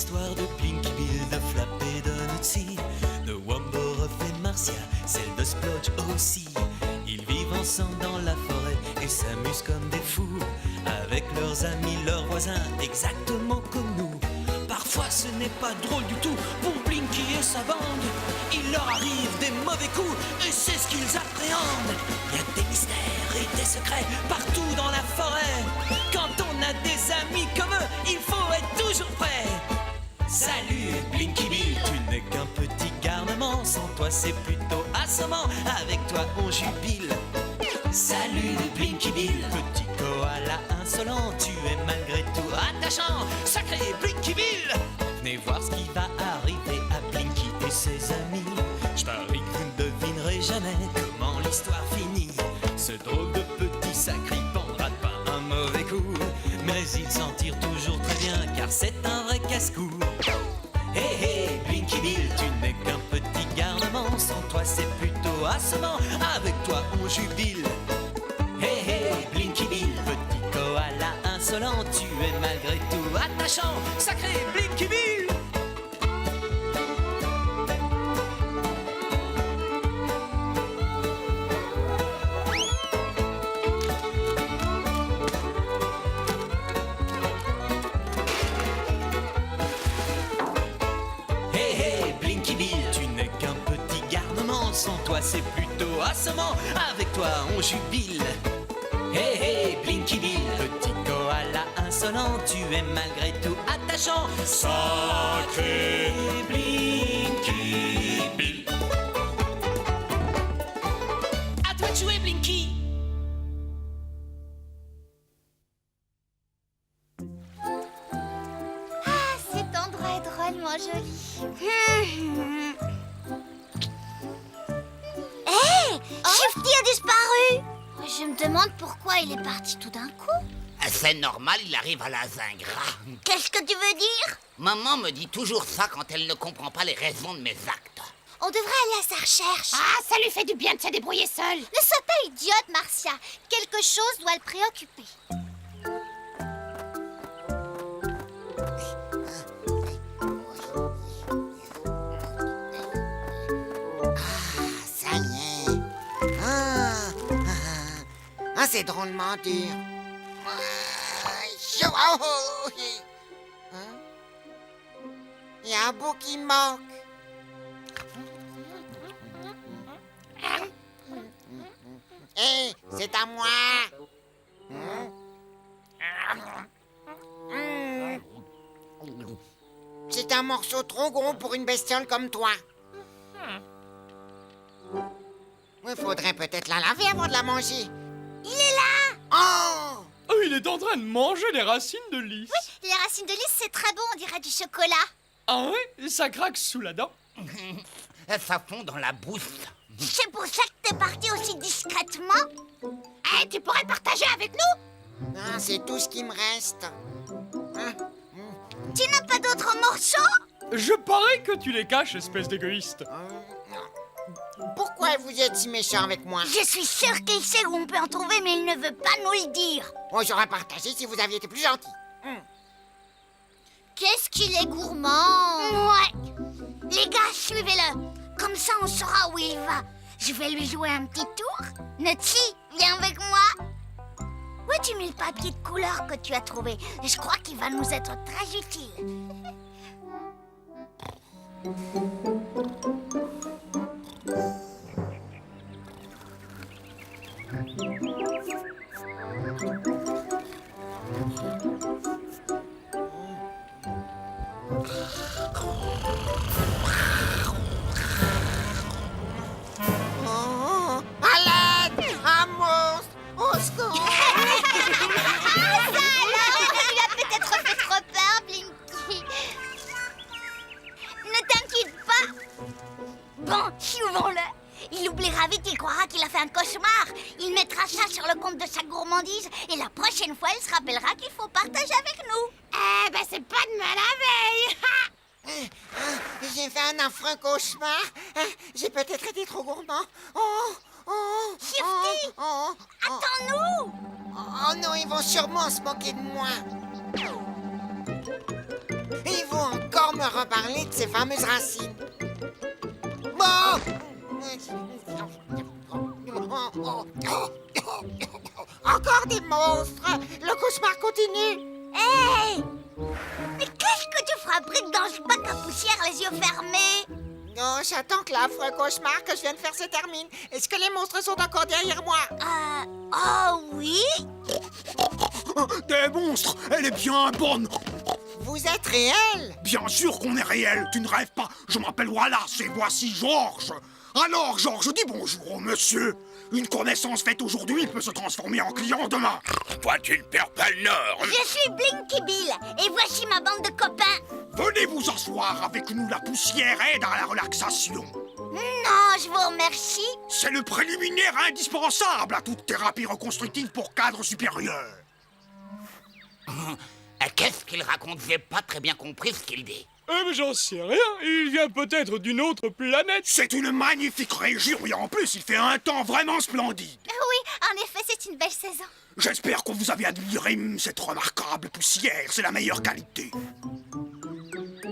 l'histoire de Blinky Bill, de Flap et de Nutsy, de Wombo et Marcia, celle de Splodge aussi. Ils vivent ensemble dans la forêt et s'amusent comme des fous, avec leurs amis, leurs voisins, exactement comme nous. Parfois ce n'est pas drôle du tout pour Blinky et sa bande. Il leur arrive des mauvais coups et c'est ce qu'ils appréhendent. Il y a des mystères et des secrets partout dans la forêt. Quand on a des amis comme eux, il faut être toujours prêt. Salut Blinky Bill, tu n'es qu'un petit garnement. Sans toi c'est plutôt assommant, avec toi on jubile. Salut Blinky Bill, petit koala insolent, tu es malgré tout attachant, sacré Blinky Bill. Venez voir ce qui va arriver à Blinky et ses amis. Je parie que vous ne devinerez jamais comment l'histoire finit. Ce drôle de petit sacripant ne rate pas un mauvais coup, mais il s'en tire toujours très bien car c'est un vrai casse-cou. Hé hé Blinky Bill, tu n'es qu'un petit garnement. Sans toi c'est plutôt assommant, avec toi on jubile. Hé hé Blinky Bill, petit koala insolent, tu es malgré tout attachant, sacré Blinky Bill. Sans toi c'est plutôt assommant, avec toi on jubile. Hé hé Blinky Bill, petit koala insolent, tu es malgré tout attachant, sacré Blinky Bill. À toi de jouer Blinky. Ah, cet endroit est drôlement joli. Shifty a disparu. Je me demande pourquoi il est parti tout d'un coup. C'est normal, il arrive à la zingara. Qu'est-ce que tu veux dire? Maman me dit toujours ça quand elle ne comprend pas les raisons de mes actes. On devrait aller à sa recherche. Ah, ça lui fait du bien de se débrouiller seul. Ne sois pas idiote, Marcia. Quelque chose doit le préoccuper. Ça y est. Ah, c'est drôlement dur. Chaud. Il y a un bout qui manque. Hé, c'est à moi. C'est un morceau trop gros pour une bestiole comme toi. Il faudrait peut-être la laver avant de la manger. Il est là. Oh! Oh, il est en train de manger les racines de lys. Oui, les racines de lys, c'est très bon, on dirait du chocolat. Ah ouais? Ça craque sous la dent. Ça fond dans la bouche. C'est pour ça que t'es parti aussi discrètement. Eh, tu pourrais partager avec nous? Ah, c'est tout ce qui me reste. Tu n'as pas d'autres morceaux? Je parie que tu les caches, espèce d'égoïste. Pourquoi vous êtes si méchant avec moi? Je suis sûre qu'il sait où on peut en trouver, mais il ne veut pas nous le dire. Oh, j'aurais partagé si vous aviez été plus gentil. Qu'est-ce qu'il est gourmand. Ouais. Les gars, suivez-le. Comme ça, on saura où il va. Je vais lui jouer un petit tour. Nutsy, viens avec moi. Où as-tu mis le papier de couleur que tu as trouvé? Je crois qu'il va nous être très utile. Oh, à l'aide! Un monstre! Au secours! Ça alors, tu lui as peut-être fait trop peur, Blinky. Ne t'inquiète pas. Bon, suivons-le. Il oubliera vite, il croira qu'il a fait un cauchemar. Il mettra ça sur le compte de sa gourmandise et la prochaine fois, il se rappellera qu'il faut partager avec nous. Eh ben, c'est pas de mal la veille. J'ai fait un affreux cauchemar. J'ai peut-être été trop gourmand. Oh, Shifty, attends-nous. Oh non, ils vont sûrement se moquer de moi. Ils vont encore me reparler de ces fameuses racines. Bon! Encore des monstres! Le cauchemar continue! Hey! Mais qu'est-ce que tu fabriques dans ce bac à poussière les yeux fermés? Oh, j'attends que l'affreux cauchemar que je viens de faire se termine. Est-ce que les monstres sont encore derrière moi? Oh oui? Des monstres, elle est bien bonne. Vous êtes réel? Bien sûr qu'on est réel, tu ne rêves pas. Je m'appelle Wallace et voici Georges. Alors, Georges, dis bonjour au monsieur. Une connaissance faite aujourd'hui peut se transformer en client demain. Toi, tu ne perds pas le nord. Je suis Blinky Bill et voici ma bande de copains. Venez vous asseoir avec nous, la poussière aide à la relaxation. Non, je vous remercie. C'est le préliminaire indispensable à toute thérapie reconstructive pour cadre supérieur. Qu'est-ce qu'il raconte? J'ai pas très bien compris ce qu'il dit. Mais j'en sais rien, il vient peut-être d'une autre planète. C'est une magnifique région et en plus il fait un temps vraiment splendide. Oui, en effet, c'est une belle saison. J'espère que vous avez admiré cette remarquable poussière, c'est la meilleure qualité.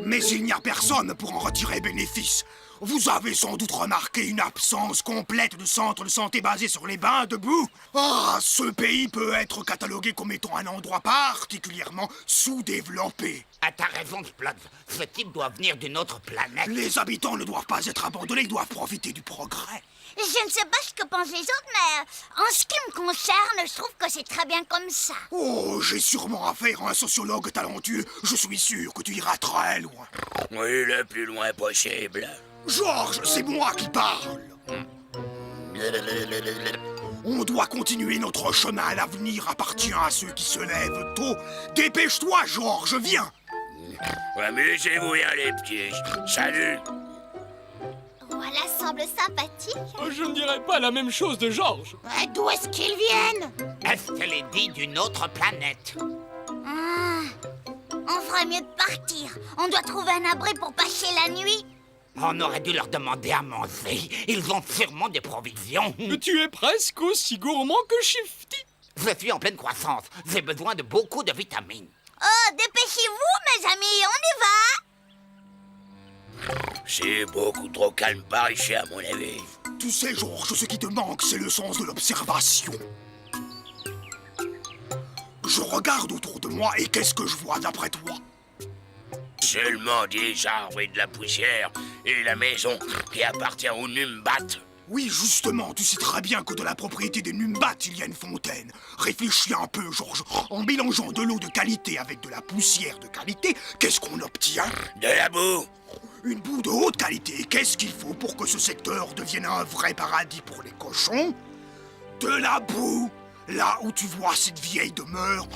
Mais il n'y a personne pour en retirer bénéfice. Vous avez sans doute remarqué une absence complète de centre de santé basé sur les bains de boue. Ah, ce pays peut être catalogué comme étant un endroit particulièrement sous-développé. Ah, t'as raison, Splod. Ce type doit venir d'une autre planète. Les habitants ne doivent pas être abandonnés, ils doivent profiter du progrès. Je ne sais pas ce que pensent les autres, mais en ce qui me concerne, je trouve que c'est très bien comme ça. Oh, j'ai sûrement affaire à un sociologue talentueux. Je suis sûr que tu iras très loin. Oui, le plus loin possible. Georges, c'est moi qui parle. On doit continuer notre chemin. L'avenir appartient à ceux qui se lèvent tôt. Dépêche-toi, Georges, viens. Amusez-vous bien, les petits. Salut. Voilà, semble sympathique. Je ne dirais pas la même chose de Georges. D'où est-ce qu'ils viennent? Est-ce qu'elle est dit d'une autre planète? On ferait mieux de partir. On doit trouver un abri pour passer la nuit. On aurait dû leur demander à manger. Ils ont sûrement des provisions. Tu es presque aussi gourmand que Shifty. Je suis en pleine croissance. J'ai besoin de beaucoup de vitamines. Oh, dépêchez-vous, mes amis, on y va. C'est beaucoup trop calme par ici, à mon avis. Tu sais, Georges, ce qui te manque, c'est le sens de l'observation. Je regarde autour de moi et qu'est-ce que je vois d'après toi? Seulement des arbres et de la poussière et la maison qui appartient aux Numbat. Oui, justement, tu sais très bien que de la propriété des Numbat, il y a une fontaine. Réfléchis un peu, Georges. En mélangeant de l'eau de qualité avec de la poussière de qualité, qu'est-ce qu'on obtient? De la boue. Une boue de haute qualité. Qu'est-ce qu'il faut pour que ce secteur devienne un vrai paradis pour les cochons? De la boue. Là où tu vois cette vieille demeure,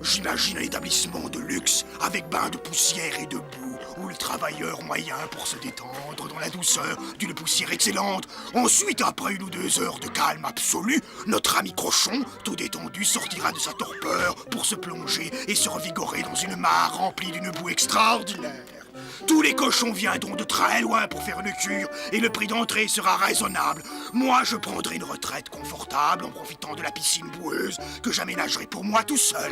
j'imagine un établissement de luxe avec bain de poussière et de boue, où le travailleur moyen pour se détendre dans la douceur d'une poussière excellente. Ensuite, après 1 ou 2 heures de calme absolu, notre ami cochon, tout détendu, sortira de sa torpeur pour se plonger et se revigorer dans une mare remplie d'une boue extraordinaire. Tous les cochons viendront de très loin pour faire une cure et le prix d'entrée sera raisonnable. Moi, je prendrai une retraite confortable en profitant de la piscine boueuse que j'aménagerai pour moi tout seul.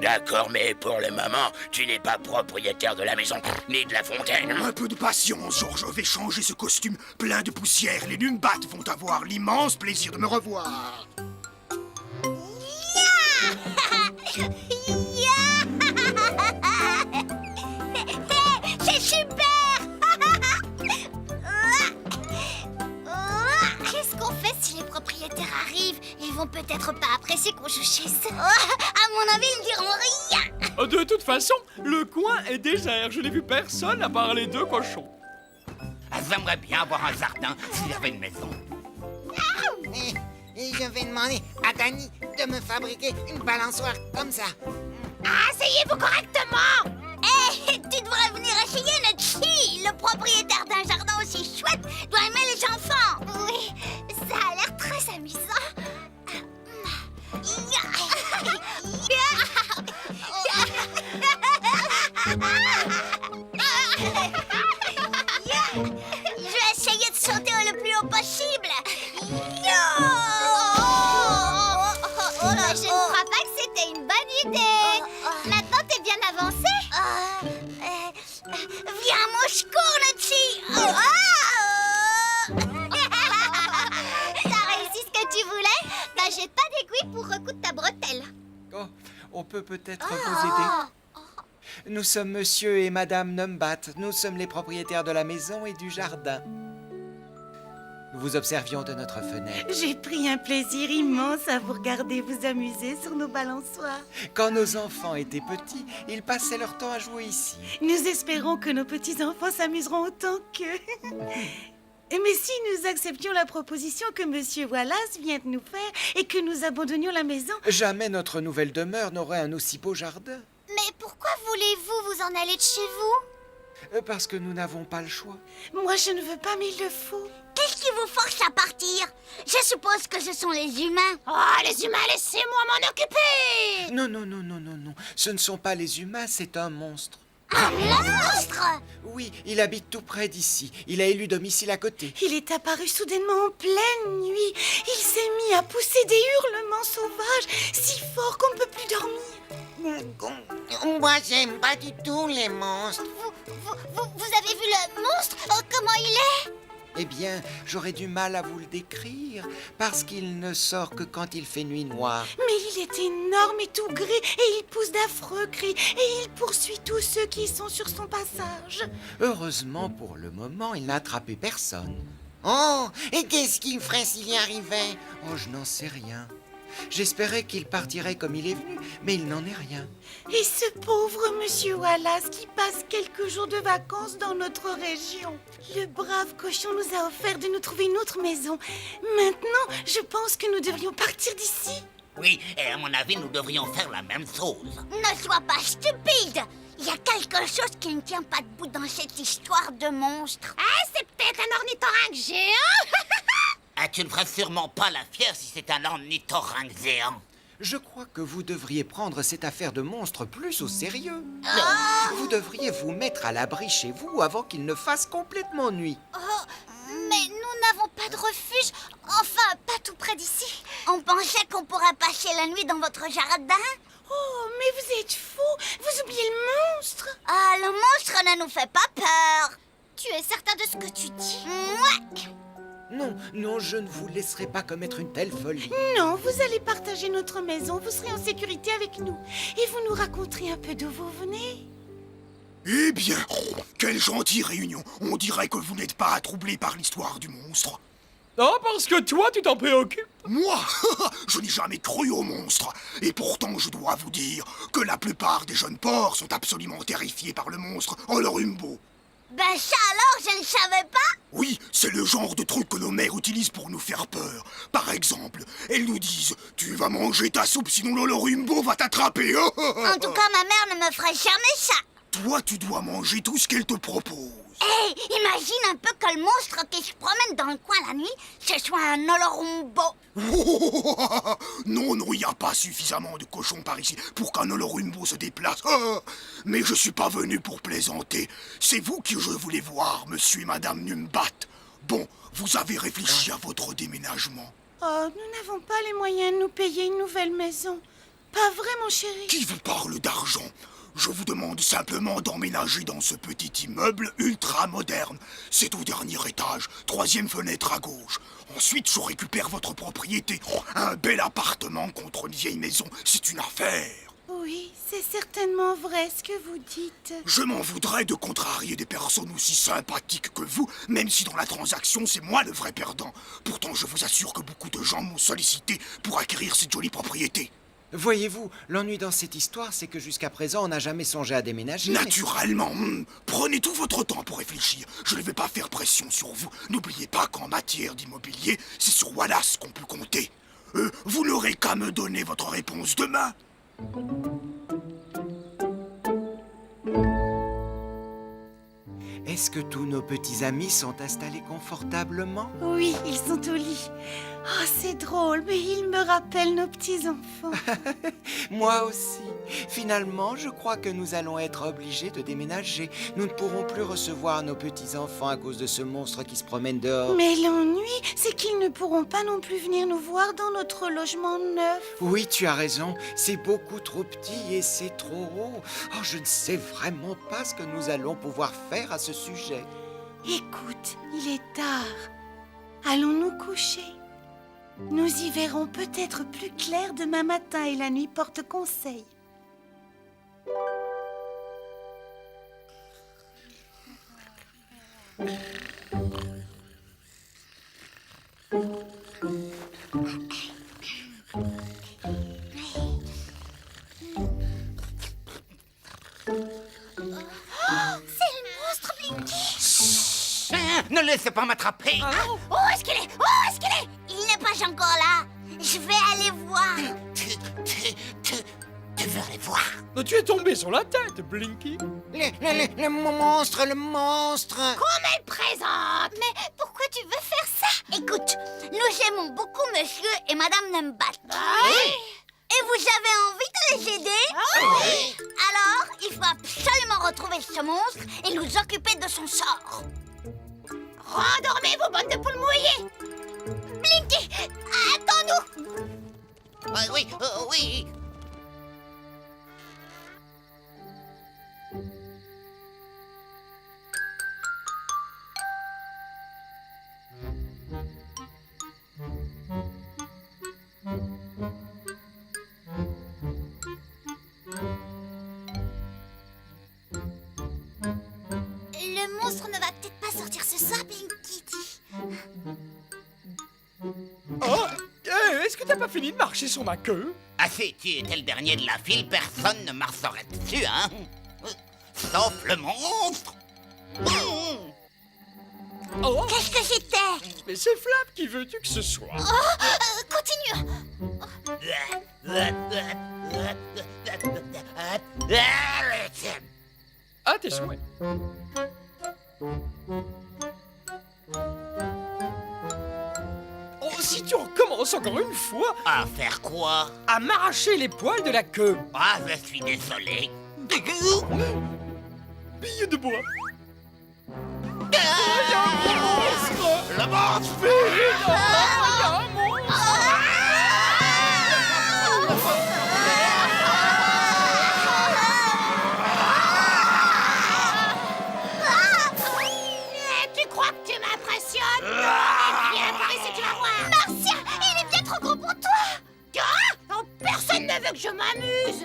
D'accord, mais pour le moment, tu n'es pas propriétaire de la maison, ni de la fontaine. Un peu de patience, Georges. Je vais changer ce costume plein de poussière. Les Numbat vont avoir l'immense plaisir de me revoir. C'est super. Qu'est-ce qu'on fait si les propriétaires arrivent? Ils vont peut-être pas apprécier qu'on joue chez eux. À mon avis, ils diront rien. De toute façon, le coin est désert. Je n'ai vu personne à part les 2 cochons. J'aimerais bien avoir un jardin s'il y avait une maison. Et je vais demander à Danny de me fabriquer une balançoire comme ça. Asseyez-vous correctement. Tu devrais venir essayer, Nutty. Le propriétaire d'un jardin aussi chouette doit aimer les enfants. Oui, ça a l'air très amusant. Je vais essayer de sauter le plus haut possible. Je ne crois pas que c'était une bonne idée. Maintenant, t'es bien avancé. Viens à mon secours, Nutsi. T'as réussi ce que tu voulais? Bah, j'ai pas d'aiguille pour recoudre ta bretelle. Oh, on peut peut-être vous aider. Nous sommes monsieur et madame Numbat. Nous sommes les propriétaires de la maison et du jardin. Nous vous observions de notre fenêtre. J'ai pris un plaisir immense à vous regarder vous amuser sur nos balançoires. Quand nos enfants étaient petits, ils passaient leur temps à jouer ici. Nous espérons que nos petits-enfants s'amuseront autant qu'eux. Mais si nous acceptions la proposition que Monsieur Wallace vient de nous faire et que nous abandonnions la maison... Jamais notre nouvelle demeure n'aurait un aussi beau jardin. Mais pourquoi voulez-vous vous en aller de chez vous? Parce que nous n'avons pas le choix. Moi, je ne veux pas, mais il le faut. Qu'est-ce qui vous force à partir? Je suppose que ce sont les humains. Oh, les humains, laissez-moi m'en occuper! Non. Ce ne sont pas les humains, c'est un monstre. Un monstre! Oui, il habite tout près d'ici. Il a élu domicile à côté. Il est apparu soudainement en pleine nuit. Il s'est mis à pousser des hurlements sauvages si forts qu'on ne peut plus dormir. Moi, j'aime pas du tout les monstres. Vous avez vu le monstre? Comment il est? Eh bien, j'aurais du mal à vous le décrire, parce qu'il ne sort que quand il fait nuit noire. Mais il est énorme et tout gris, et il pousse d'affreux cris, et il poursuit tous ceux qui sont sur son passage. Heureusement, pour le moment, il n'a attrapé personne. Oh, et qu'est-ce qu'il ferait s'il y arrivait? Oh, je n'en sais rien. J'espérais qu'il partirait comme il est venu, mais il n'en est rien. Et ce pauvre Monsieur Wallace qui passe quelques jours de vacances dans notre région. Le brave cochon nous a offert de nous trouver une autre maison. Maintenant, je pense que nous devrions partir d'ici. Oui, et à mon avis, nous devrions faire la même chose. Ne sois pas stupide. Il y a quelque chose qui ne tient pas debout dans cette histoire de monstre. Ah, c'est peut-être un ornithorynque géant. Ah, tu ne ferais sûrement pas la fière si c'est un ornithorynque géant. Je crois que vous devriez prendre cette affaire de monstre plus au sérieux. Vous devriez vous mettre à l'abri chez vous avant qu'il ne fasse complètement nuit. Oh, mais nous n'avons pas de refuge. Enfin, pas tout près d'ici. On pensait qu'on pourrait passer la nuit dans votre jardin. Oh, mais vous êtes fous. Vous oubliez le monstre. Ah, le monstre ne nous fait pas peur. Tu es certain de ce que tu dis? Mouais. Non, je ne vous laisserai pas commettre une telle folie. Non, vous allez partager notre maison. Vous serez en sécurité avec nous. Et vous nous raconterez un peu d'où vous venez. Eh bien, quelle gentille réunion. On dirait que vous n'êtes pas troublé par l'histoire du monstre. Oh, parce que toi, tu t'en préoccupes. Moi, je n'ai jamais cru aux monstres. Et pourtant, je dois vous dire que la plupart des jeunes porcs sont absolument terrifiés par le monstre en leur humbo. Ben ça alors, je ne savais pas. Oui, c'est le genre de truc que nos mères utilisent pour nous faire peur. Par exemple, elles nous disent « Tu vas manger ta soupe, sinon l'Olorumbo va t'attraper !» En tout cas, ma mère ne me ferait jamais ça. Toi, tu dois manger tout ce qu'elle te propose. Hey, imagine un peu que le monstre qui se promène dans le coin la nuit, ce soit un Olorumbo. Non, il n'y a pas suffisamment de cochons par ici pour qu'un Olorumbo se déplace. Mais je suis pas venu pour plaisanter. C'est vous qui je voulais voir, monsieur et madame Numbat. Bon, vous avez réfléchi à votre déménagement. Oh, nous n'avons pas les moyens de nous payer une nouvelle maison. Pas vrai, mon chéri? Qui vous parle d'argent? Je vous demande simplement d'emménager dans ce petit immeuble ultra moderne. C'est au dernier étage, 3e fenêtre à gauche. Ensuite, je récupère votre propriété. Un bel appartement contre une vieille maison, c'est une affaire. Oui, c'est certainement vrai ce que vous dites. Je m'en voudrais de contrarier des personnes aussi sympathiques que vous, même si dans la transaction, c'est moi le vrai perdant. Pourtant, je vous assure que beaucoup de gens m'ont sollicité pour acquérir cette jolie propriété. Voyez-vous, l'ennui dans cette histoire, c'est que jusqu'à présent, on n'a jamais songé à déménager. Naturellement. Prenez tout votre temps pour réfléchir. Je ne vais pas faire pression sur vous. N'oubliez pas qu'en matière d'immobilier, c'est sur Wallace qu'on peut compter. Vous n'aurez qu'à me donner votre réponse demain. Est-ce que tous nos petits amis sont installés confortablement? Oui, ils sont au lit. Oh, c'est drôle, mais ils me rappellent nos petits-enfants. Moi aussi. Finalement, je crois que nous allons être obligés de déménager. Nous ne pourrons plus recevoir nos petits-enfants à cause de ce monstre qui se promène dehors. Mais l'ennui, c'est qu'ils ne pourront pas non plus venir nous voir dans notre logement neuf. Oui, tu as raison. C'est beaucoup trop petit et c'est trop haut. Oh, je ne sais vraiment pas ce que nous allons pouvoir faire à ce sujet. Écoute, il est tard. Allons nous coucher. Nous y verrons peut-être plus clair demain matin et la nuit porte conseil. Ne laissez pas m'attraper. Où est-ce qu'il est? Où est-ce qu'il est? Il n'est pas encore là. Je vais aller voir. Tu veux aller voir? Mais tu es tombé sur la tête, Blinky. Le monstre, le monstre. Qu'on me le présente. Mais pourquoi tu veux faire ça? Écoute, nous aimons beaucoup monsieur et madame Numbat. Et vous avez envie de les aider? Alors, il faut absolument retrouver ce monstre et nous occuper de son sort. Rendormez vos bonnes de poules mouillées. Blinky, attends-nous. Oui, oui. Le monstre ne va peut-être pas sortir ce soir, Blinky. Oh, est-ce que t'as pas fini de marcher sur ma queue? Ah si tu étais le dernier de la file, personne ne marcherait dessus, hein? Sauf le monstre. Oh, Qu'est-ce que c'était? mais c'est Flap qui veux-tu que ce soit? Continue. À tes souhaits. Oh, si tu recommences encore une fois À faire quoi? à m'arracher les poils de la queue. Ah, je suis désolé. Bille de bois. Le monstre! Tu crois que tu m'impressionnes? Viens par ici, tu vas voir. Marcia, il est bien trop gros pour toi. Oh, personne ne veut que je m'amuse.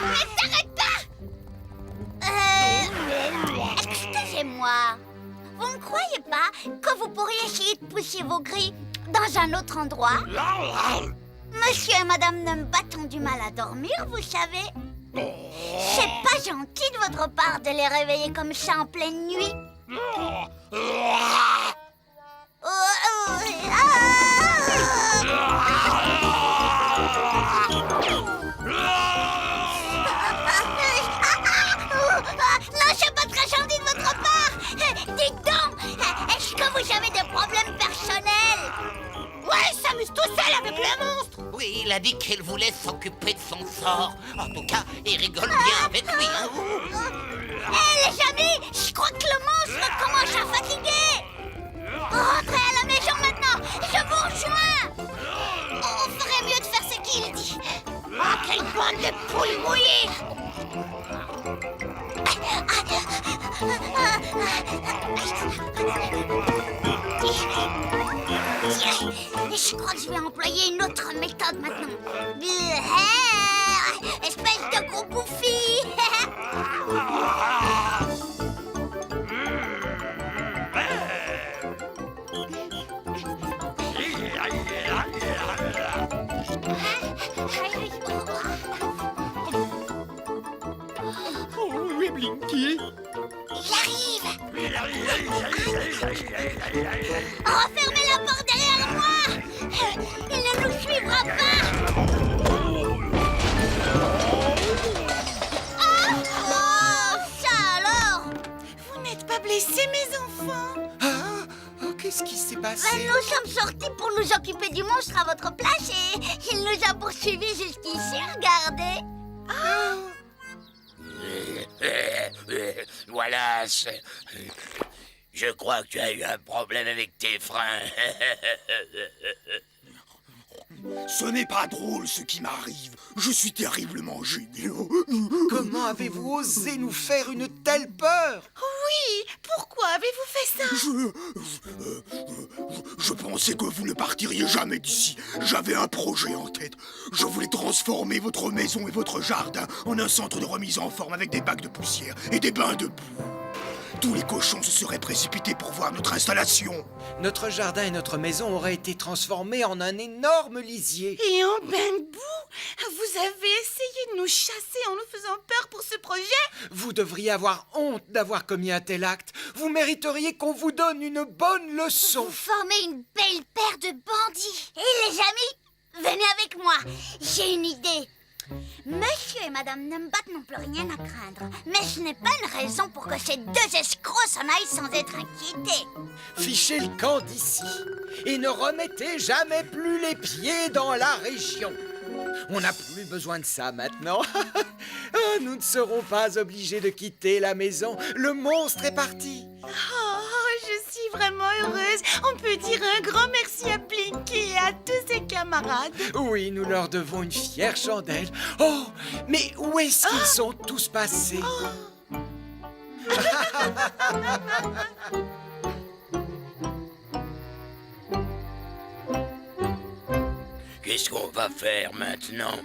Mais t'arrêtes pas. Excusez-moi. Vous ne croyez pas que vous pourriez essayer de pousser vos grilles dans un autre endroit? Monsieur et Madame Numbat ont du mal à dormir, vous savez. C'est pas gentil de votre part de les réveiller comme ça en pleine nuit. Non, c'est pas très gentil de votre part. Dites donc, est-ce que vous avez des problèmes personnels? Ouais, il s'amuse tout seul avec le monstre. Oui, il a dit qu'il voulait s'occuper de son sort. En tout cas, il rigole bien avec lui, hein? Les amis, je crois que le monstre commence à fatiguer. Rentrez à la maison maintenant, je vous rejoins. On ferait mieux de faire ce qu'il dit. Oh, quelle bande de poules mouillées. Je crois que je vais employer une autre méthode maintenant. Espèce de gros bouffi. Oh, oui, Blinky. Il arrive. Refermez la porte derrière moi. Il ne nous suivra pas. Oh, qu'est-ce qui s'est passé? Nous sommes sortis pour nous occuper du monstre à votre place et il nous a poursuivis jusqu'ici, regardez. Voilà, je crois que tu as eu un problème avec tes freins. Ce n'est pas drôle ce qui m'arrive. Je suis terriblement gêné. Comment avez-vous osé nous faire une telle peur? Oui, pourquoi avez-vous fait ça? Je pensais que vous ne partiriez jamais d'ici. J'avais un projet en tête. Je voulais transformer votre maison et votre jardin en un centre de remise en forme avec des bacs de poussière et des bains de boue. Tous les cochons se seraient précipités pour voir notre installation. Notre jardin et notre maison auraient été transformés en un énorme lisier. Et en bain de boue? Vous avez essayé de nous chasser en nous faisant peur pour ce projet? Vous devriez avoir honte d'avoir commis un tel acte. Vous mériteriez qu'on vous donne une bonne leçon. Vous formez une belle paire de bandits. Et les amis, venez avec moi. J'ai une idée. Monsieur et Madame Numbat n'ont plus rien à craindre. Mais ce n'est pas une raison pour que ces deux escrocs s'en aillent sans être inquiétés. Fichez le camp d'ici et ne remettez jamais plus les pieds dans la région. On n'a plus besoin de ça maintenant. Oh, nous ne serons pas obligés de quitter la maison. Le monstre est parti. Oh, je suis vraiment heureuse. On peut dire un grand merci à Blinky et à tous ses camarades. Oui, nous leur devons une fière chandelle. Oh, mais où est-ce qu'ils sont tous passés? Qu'est-ce qu'on va faire maintenant?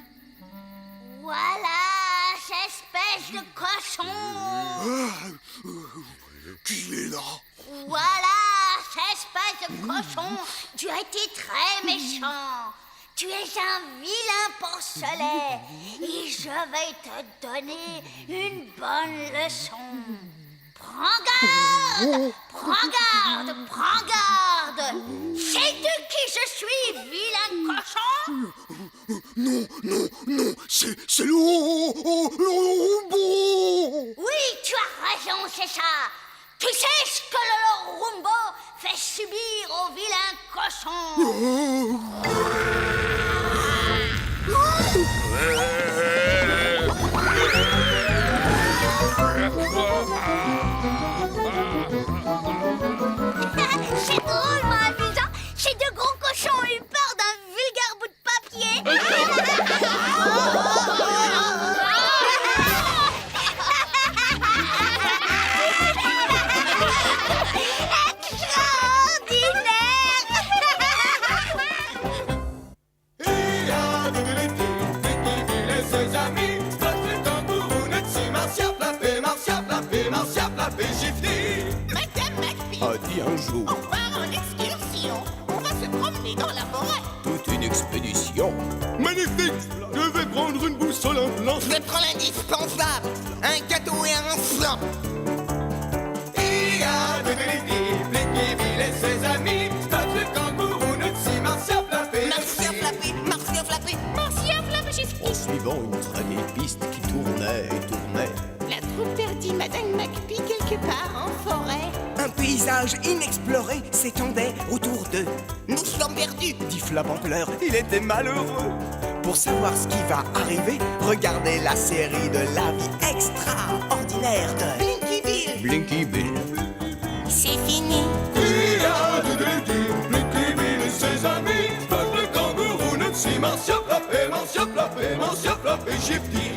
Voilà, espèce de cochon. Qui est là? Voilà, espèce de cochon. Tu as été très méchant. Tu es un vilain porcelet. Et je vais te donner une bonne leçon. Prends garde! Prends garde! Prends garde! Sais-tu qui je suis, vilain cochon? Non, c'est le Rumbo! Oui, tu as raison, c'est ça. Tu sais ce que le Rumbo fait subir au vilain cochon. C'est drôlement amusant. Ces deux gros cochons ont eu peur d'un vulgaire bout de papier. A dit un jour, On part en excursion. On va se promener dans la forêt. toute une expédition. Magnifique! Je vais prendre une boussole en blanc. Je vais prendre l'indispensable, un gâteau et un flan. Il y a de Blinkyville et ses amis, Spot le kangourou, Nutsi, Marcia Flappé. Marcia Flappé, Marcia Flappé, Marcia Flappé, En suivant une très vieille piste qui tournait et tournait. La troupe perdit Madame McPee quelque part en forêt. Un paysage inexploré s'étendait autour d'eux. Nous sommes perdus, Dit Flap en pleurs, il était malheureux. Pour savoir ce qui va arriver, regardez la série de la vie extraordinaire de Blinkyville. Blinky Bill. C'est fini. Il y a de Blinkyville et ses amis. Spot le kangourou, Nutsi, Marcia Flappé, Marcia Flappé, Marcia Flappé, Shifty.